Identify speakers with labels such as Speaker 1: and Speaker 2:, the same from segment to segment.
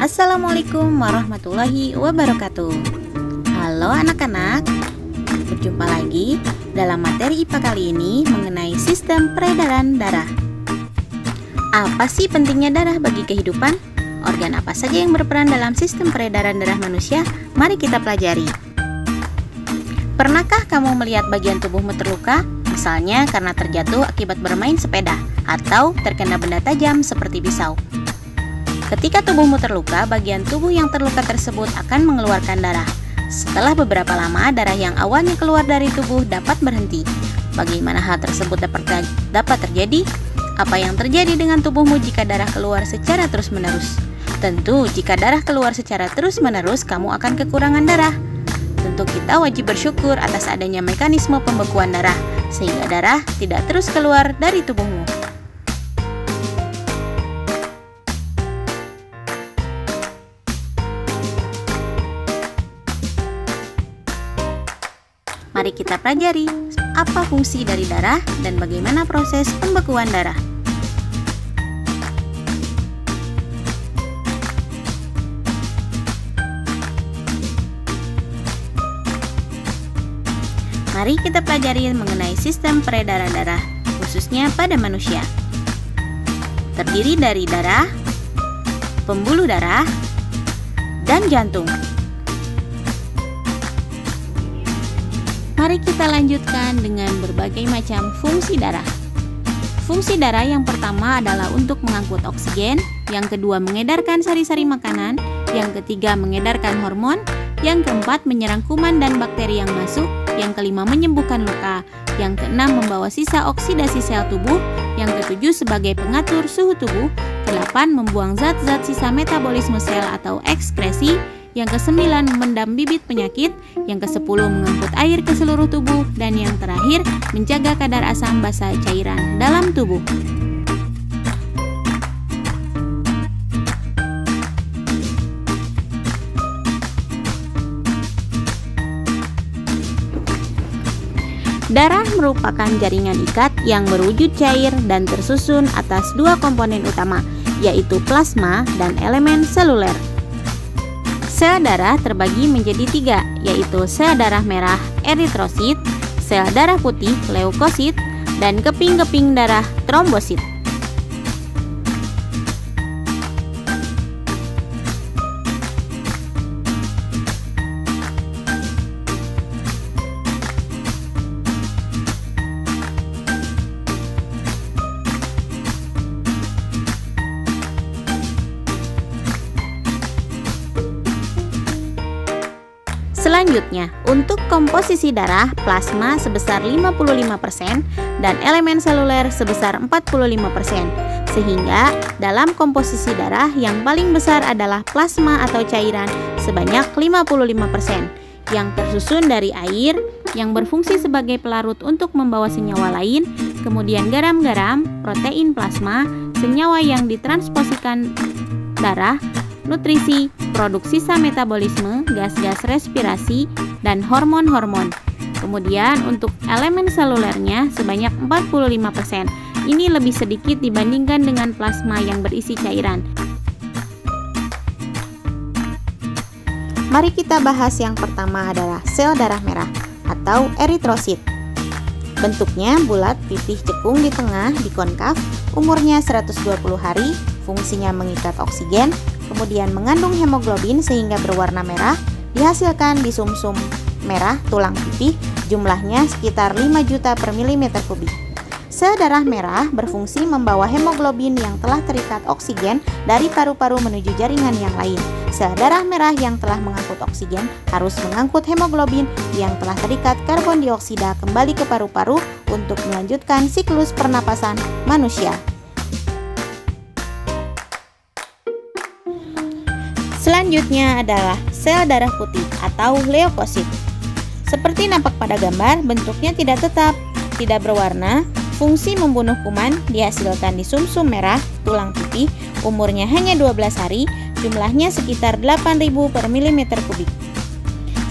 Speaker 1: Assalamualaikum warahmatullahi wabarakatuh. Halo anak-anak, berjumpa lagi dalam materi IPA kali ini mengenai sistem peredaran darah. Apa sih pentingnya darah bagi kehidupan? Organ apa saja yang berperan dalam sistem peredaran darah manusia? Mari kita pelajari. Pernahkah kamu melihat bagian tubuhmu terluka? Misalnya karena terjatuh akibat bermain sepeda atau terkena benda tajam seperti pisau. Ketika tubuhmu terluka, bagian tubuh yang terluka tersebut akan mengeluarkan darah. Setelah beberapa lama, darah yang awalnya keluar dari tubuh dapat berhenti. Bagaimana hal tersebut dapat terjadi? Apa yang terjadi dengan tubuhmu jika darah keluar secara terus-menerus? Tentu, jika darah keluar secara terus-menerus, kamu akan kekurangan darah. Tentu kita wajib bersyukur atas adanya mekanisme pembekuan darah, sehingga darah tidak terus keluar dari tubuhmu. Mari kita pelajari apa fungsi dari darah dan bagaimana proses pembekuan darah. Mari kita pelajari mengenai sistem peredaran darah, khususnya pada manusia. Terdiri dari darah, pembuluh darah, dan jantung. Mari kita lanjutkan dengan berbagai macam fungsi darah. Fungsi darah yang pertama adalah untuk mengangkut oksigen, yang kedua mengedarkan sari-sari makanan, yang ketiga mengedarkan hormon, yang keempat menyerang kuman dan bakteri yang masuk, yang kelima menyembuhkan luka, yang keenam membawa sisa oksidasi sel tubuh, yang ketujuh sebagai pengatur suhu tubuh, kedelapan membuang zat-zat sisa metabolisme sel atau ekskresi, yang ke-9 memendam bibit penyakit, yang ke-10 mengangkut air ke seluruh tubuh, dan yang terakhir menjaga kadar asam basa cairan dalam tubuh. Darah merupakan jaringan ikat yang berwujud cair dan tersusun atas dua komponen utama, yaitu plasma dan elemen seluler. Sel darah terbagi menjadi tiga, yaitu sel darah merah eritrosit, sel darah putih leukosit, dan keping-keping darah trombosit. Selanjutnya, untuk komposisi darah, plasma sebesar 55% dan elemen seluler sebesar 45%. Sehingga dalam komposisi darah yang paling besar adalah plasma atau cairan sebanyak 55%, yang tersusun dari air yang berfungsi sebagai pelarut untuk membawa senyawa lain, kemudian garam-garam, protein plasma, senyawa yang ditransposikan darah, nutrisi, produk sisa metabolisme, gas-gas respirasi, dan hormon-hormon. Kemudian untuk elemen selulernya sebanyak 45%. Ini lebih sedikit dibandingkan dengan plasma yang berisi cairan. Mari kita bahas yang pertama adalah sel darah merah atau eritrosit. Bentuknya bulat, pipih cekung di tengah, bikonkav, umurnya 120 hari, fungsinya mengikat oksigen, kemudian mengandung hemoglobin sehingga berwarna merah, dihasilkan di sumsum merah tulang pipih, jumlahnya sekitar 5 juta per milimeter kubik. Sel darah merah berfungsi membawa hemoglobin yang telah terikat oksigen dari paru-paru menuju jaringan yang lain. Sel darah merah yang telah mengangkut oksigen harus mengangkut hemoglobin yang telah terikat karbon dioksida kembali ke paru-paru untuk melanjutkan siklus pernapasan manusia. Selanjutnya adalah sel darah putih atau leukosit. Seperti nampak pada gambar, bentuknya tidak tetap, tidak berwarna, fungsi membunuh kuman, dihasilkan di sumsum merah tulang pipih, umurnya hanya 12 hari, jumlahnya sekitar 8.000 per milimeter kubik.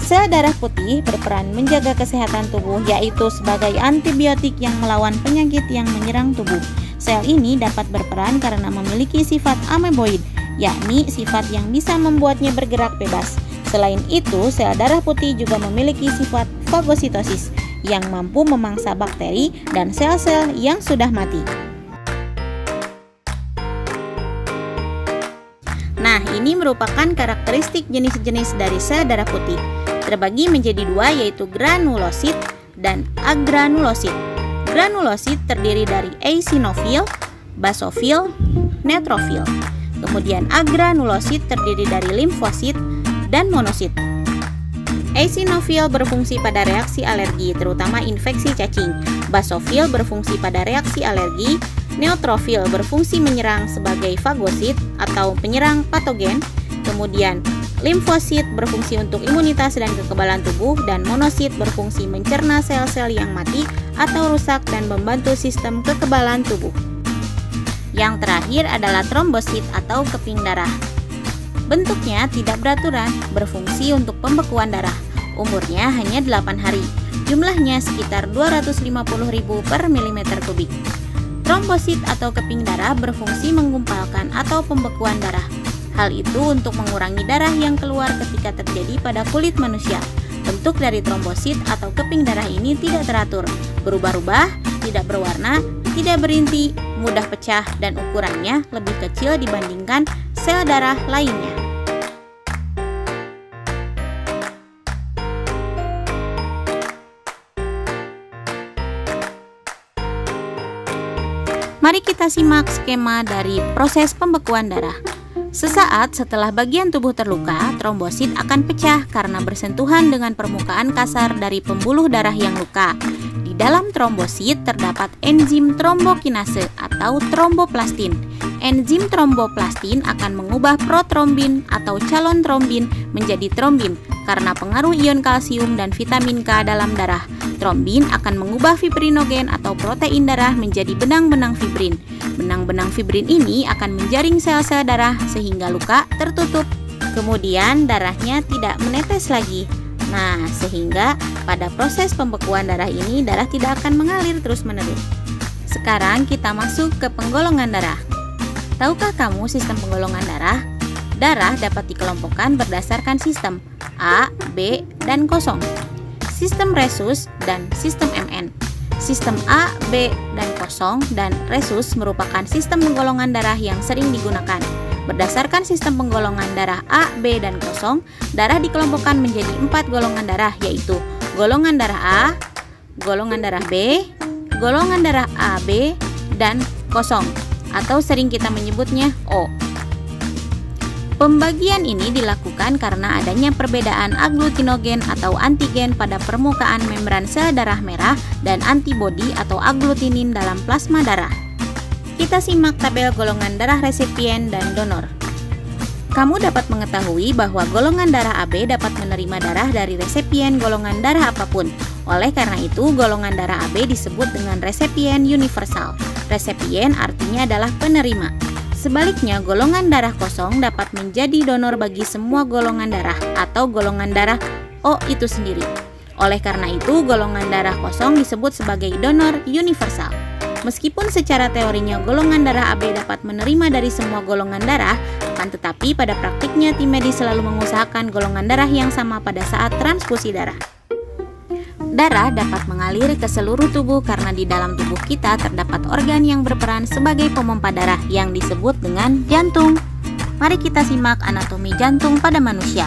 Speaker 1: Sel darah putih berperan menjaga kesehatan tubuh, yaitu sebagai antibiotik yang melawan penyakit yang menyerang tubuh. Sel ini dapat berperan karena memiliki sifat ameboid, yakni sifat yang bisa membuatnya bergerak bebas. Selain itu, sel darah putih juga memiliki sifat fagositosis yang mampu memangsa bakteri dan sel-sel yang sudah mati. Nah, ini merupakan karakteristik jenis-jenis dari sel darah putih. Terbagi menjadi dua, yaitu granulosit dan agranulosit. Granulosit terdiri dari eosinofil, basofil, neutrofil. Kemudian agranulosit terdiri dari limfosit dan monosit. Eosinofil berfungsi pada reaksi alergi, terutama infeksi cacing. Basofil berfungsi pada reaksi alergi. Neutrofil berfungsi menyerang sebagai fagosit atau penyerang patogen. Kemudian limfosit berfungsi untuk imunitas dan kekebalan tubuh, dan monosit berfungsi mencerna sel-sel yang mati atau rusak dan membantu sistem kekebalan tubuh. Yang terakhir adalah trombosit atau keping darah. Bentuknya tidak beraturan, berfungsi untuk pembekuan darah. Umurnya hanya 8 hari. Jumlahnya sekitar 250.000 per milimeter kubik. Trombosit atau keping darah berfungsi menggumpalkan atau pembekuan darah. Hal itu untuk mengurangi darah yang keluar ketika terjadi pada kulit manusia. Bentuk dari trombosit atau keping darah ini tidak teratur, berubah-ubah, tidak berwarna, tidak berinti, mudah pecah, dan ukurannya lebih kecil dibandingkan sel darah lainnya. Mari kita simak skema dari proses pembekuan darah. Sesaat setelah bagian tubuh terluka, trombosit akan pecah karena bersentuhan dengan permukaan kasar dari pembuluh darah yang luka. Di dalam trombosit terdapat enzim trombokinase atau tromboplastin. Enzim tromboplastin akan mengubah protrombin atau calon trombin menjadi trombin karena pengaruh ion kalsium dan vitamin K dalam darah. Trombin akan mengubah fibrinogen atau protein darah menjadi benang-benang fibrin. Benang-benang fibrin ini akan menjaring sel-sel darah sehingga luka tertutup. Kemudian darahnya tidak menetes lagi. Nah, sehingga pada proses pembekuan darah ini darah tidak akan mengalir terus-menerus. Sekarang kita masuk ke penggolongan darah. Tahukah kamu sistem penggolongan darah? Darah dapat dikelompokkan berdasarkan sistem A, B, dan kosong. Sistem resus dan sistem MN. Sistem A, B, dan kosong dan resus merupakan sistem penggolongan darah yang sering digunakan. Berdasarkan sistem penggolongan darah A, B, dan kosong, darah dikelompokkan menjadi 4 golongan darah, yaitu golongan darah A, golongan darah B, golongan darah AB, dan kosong, atau sering kita menyebutnya O. Pembagian ini dilakukan karena adanya perbedaan agglutinogen atau antigen pada permukaan membran sel darah merah dan antibodi atau agglutinin dalam plasma darah. Kita simak tabel golongan darah resipien dan donor. Kamu dapat mengetahui bahwa golongan darah AB dapat menerima darah dari resipien golongan darah apapun. Oleh karena itu, golongan darah AB disebut dengan resipien universal. Resipien artinya adalah penerima. Sebaliknya, golongan darah kosong dapat menjadi donor bagi semua golongan darah atau golongan darah O itu sendiri. Oleh karena itu, golongan darah kosong disebut sebagai donor universal. Meskipun secara teorinya golongan darah AB dapat menerima dari semua golongan darah, akan tetapi pada praktiknya tim medis selalu mengusahakan golongan darah yang sama pada saat transfusi darah. Darah dapat mengalir ke seluruh tubuh karena di dalam tubuh kita terdapat organ yang berperan sebagai pemompa darah yang disebut dengan jantung. Mari kita simak anatomi jantung pada manusia.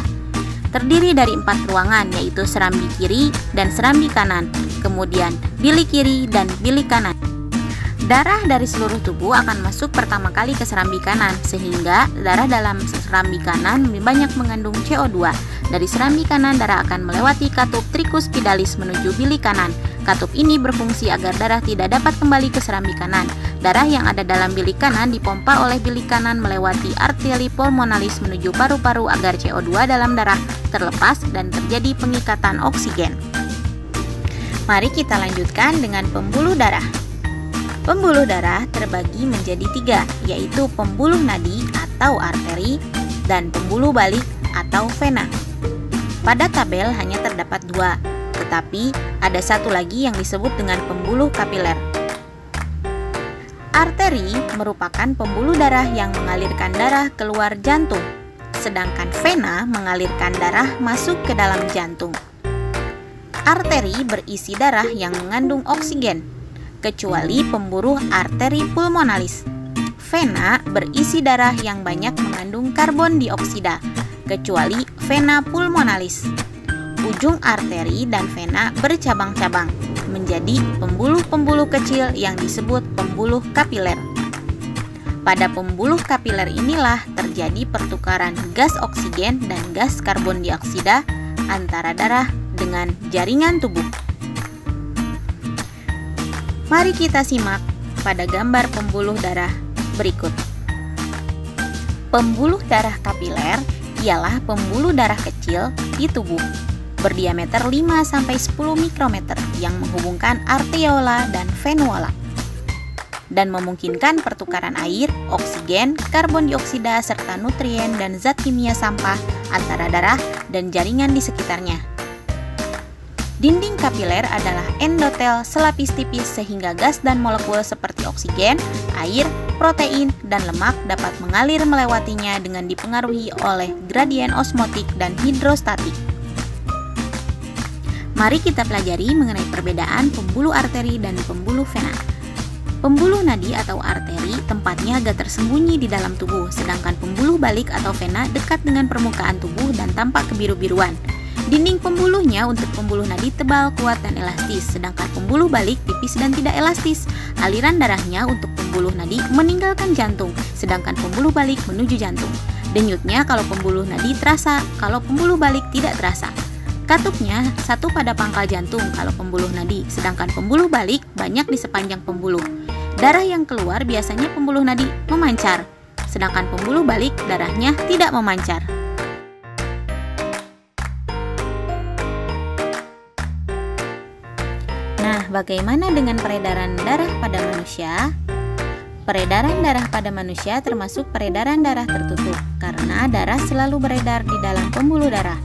Speaker 1: Terdiri dari 4 ruangan, yaitu serambi kiri dan serambi kanan, kemudian bilik kiri dan bilik kanan. Darah dari seluruh tubuh akan masuk pertama kali ke serambi kanan, sehingga darah dalam serambi kanan lebih banyak mengandung CO2. Dari serambi kanan, darah akan melewati katup tricuspidalis menuju bilik kanan. Katup ini berfungsi agar darah tidak dapat kembali ke serambi kanan. Darah yang ada dalam bilik kanan dipompa oleh bilik kanan melewati arteri pulmonalis menuju paru-paru agar CO2 dalam darah terlepas dan terjadi pengikatan oksigen. Mari kita lanjutkan dengan pembuluh darah. Pembuluh darah terbagi menjadi 3, yaitu pembuluh nadi atau arteri dan pembuluh balik atau vena. Pada tabel hanya terdapat 2, tetapi ada satu lagi yang disebut dengan pembuluh kapiler. Arteri merupakan pembuluh darah yang mengalirkan darah keluar jantung, sedangkan vena mengalirkan darah masuk ke dalam jantung. Arteri berisi darah yang mengandung oksigen, kecuali pembuluh arteri pulmonalis. Vena berisi darah yang banyak mengandung karbon dioksida, kecuali vena pulmonalis. Ujung arteri dan vena bercabang-cabang menjadi pembuluh-pembuluh kecil yang disebut pembuluh kapiler. Pada pembuluh kapiler inilah terjadi pertukaran gas oksigen dan gas karbon dioksida antara darah dengan jaringan tubuh. Mari kita simak pada gambar pembuluh darah berikut. Pembuluh darah kapiler ialah pembuluh darah kecil di tubuh berdiameter 5-10 mikrometer yang menghubungkan arteriola dan venuola dan memungkinkan pertukaran air, oksigen, karbon dioksida, serta nutrien dan zat kimia sampah antara darah dan jaringan di sekitarnya. Dinding kapiler adalah endotel selapis tipis sehingga gas dan molekul seperti oksigen, air, protein, dan lemak dapat mengalir melewatinya dengan dipengaruhi oleh gradien osmotik dan hidrostatik. Mari kita pelajari mengenai perbedaan pembuluh arteri dan pembuluh vena. Pembuluh nadi atau arteri tempatnya agak tersembunyi di dalam tubuh, sedangkan pembuluh balik atau vena dekat dengan permukaan tubuh dan tampak kebiru-biruan. Dinding pembuluhnya untuk pembuluh nadi tebal, kuat, dan elastis, sedangkan pembuluh balik tipis dan tidak elastis. Aliran darahnya untuk pembuluh nadi meninggalkan jantung, sedangkan pembuluh balik menuju jantung. Denyutnya kalau pembuluh nadi terasa, kalau pembuluh balik tidak terasa. Katupnya satu pada pangkal jantung kalau pembuluh nadi, sedangkan pembuluh balik banyak di sepanjang pembuluh. Darah yang keluar biasanya pembuluh nadi memancar, sedangkan pembuluh balik darahnya tidak memancar. Nah, bagaimana dengan peredaran darah pada manusia? Peredaran darah pada manusia termasuk peredaran darah tertutup, karena darah selalu beredar di dalam pembuluh darah.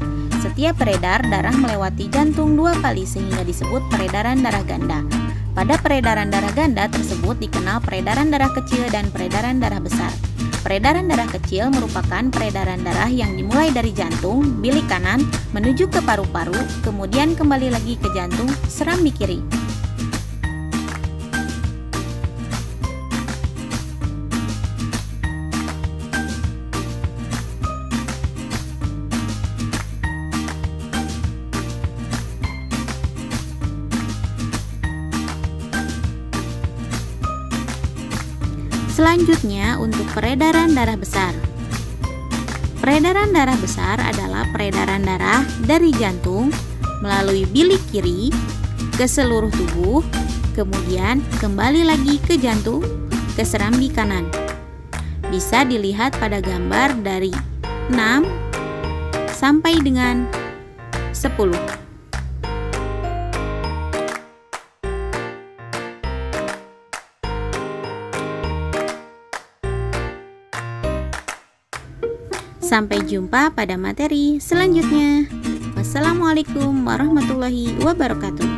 Speaker 1: Setiap beredar, darah melewati jantung 2 kali sehingga disebut peredaran darah ganda. Pada peredaran darah ganda tersebut dikenal peredaran darah kecil dan peredaran darah besar. Peredaran darah kecil merupakan peredaran darah yang dimulai dari jantung, bilik kanan, menuju ke paru-paru, kemudian kembali lagi ke jantung, serambi kiri. Selanjutnya untuk peredaran darah besar. Peredaran darah besar adalah peredaran darah dari jantung melalui bilik kiri ke seluruh tubuh, kemudian kembali lagi ke jantung, ke serambi kanan. Bisa dilihat pada gambar dari 6 sampai dengan 10. Sampai jumpa pada materi selanjutnya. Wassalamualaikum warahmatullahi wabarakatuh.